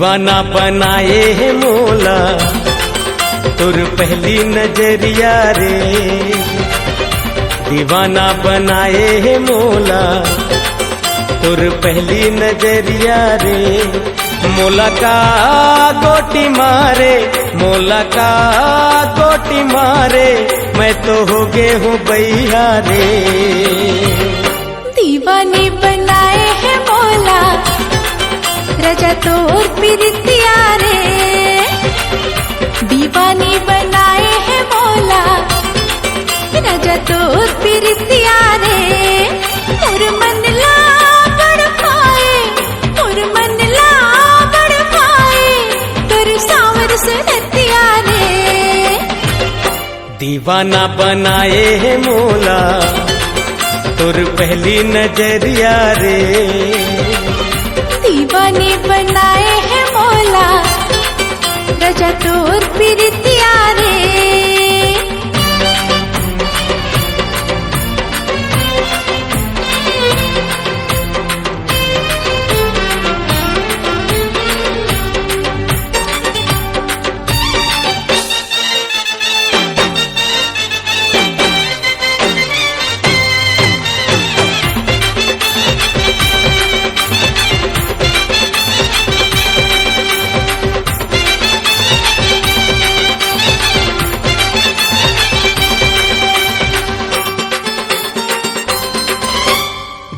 दीवाना बनाए है मौला तुर पहली नजरिया रे। दीवाना बनाए है मौला तुर पहली नजरिया रे। मौला का गोटी मारे, मौला का गोटी मारे, मैं तो हो गे हूँ बैया रे। दीवाने बनाए है मौला रजा तोर प्रीतिया रे। दीवाने बनाए है मौला रजा तोर प्रीतिया रे। मोर मन ला बड़ पाए, मोर मन ला बड़ पाए, तोर सावर सुरतिया रे। दीवाना बनाए है मौला तुर पहली नजरिया रे। दीवाने बनाए है मौला रजा तोर प्रीतिया रे।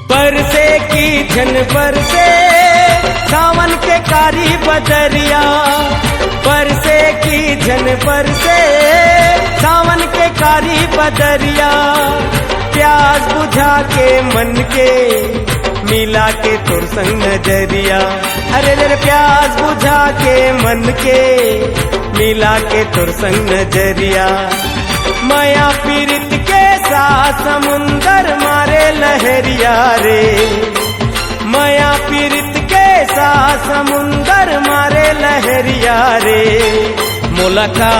बरसे की झन बरसे सावन के कारी बदरिया। बरसे की झन बरसे सावन के कारी बदरिया। प्यास बुझा के मन के मिला के तोर संग नजरिया। अरे रे प्यास बुझा के मन के मिला के तोर संग नजरिया। माया पीरित के साथ समुंदर मारे लहरिया रे। माया पीरित के साथ समुंदर मारे लहरिया रे। मौला का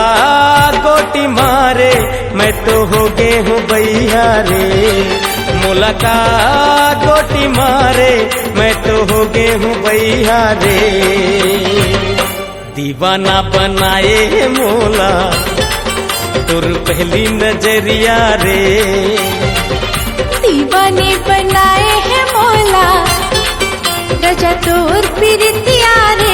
गोटी मारे, मैं तो हो गे हूँ बैया रे। मौला का गोटी मारे, मैं तो हो गे हूँ बैया रे। दीवाना बनाए मौला तुर पहली नजरिया रे। दीवाने बनाए है मौला रजा तोर प्रीतिया रे।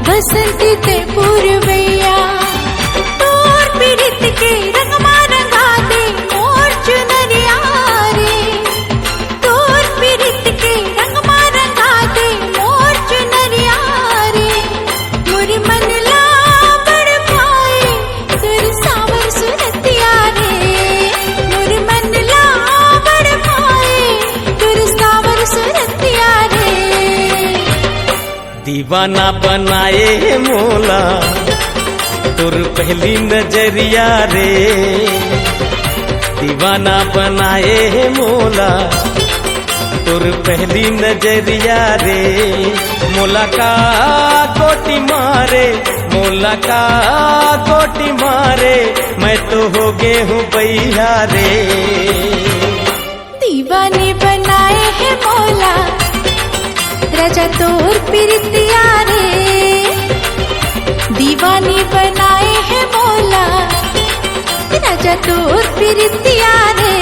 बसंती ते पूर्वैया तोर पीड़ित के रंग रंगा दे मोर चुनरिया रे। तोर पीड़ित के रंग रंगा दे मोर चुनरिया रे। मोर मन ला बड़ पाए तोर सावर सुरतिया रे। मोर मन ला बड़ पाए तोर सावर सुरतिया रे। दीवाना बनाए मौला तुर पहली नजरिया रे। दीवाना बनाए मौला तुर पहली नजरिया रे। मौला का गोटी मारे, मौला का गोटी मारे, मैं तो हो गे हूँ बैया रे। दीवाने बनाए है मौला रजा तोर प्रीतिया रे। दीवाने बनाए है मौला रजा तोर प्रीतिया रे।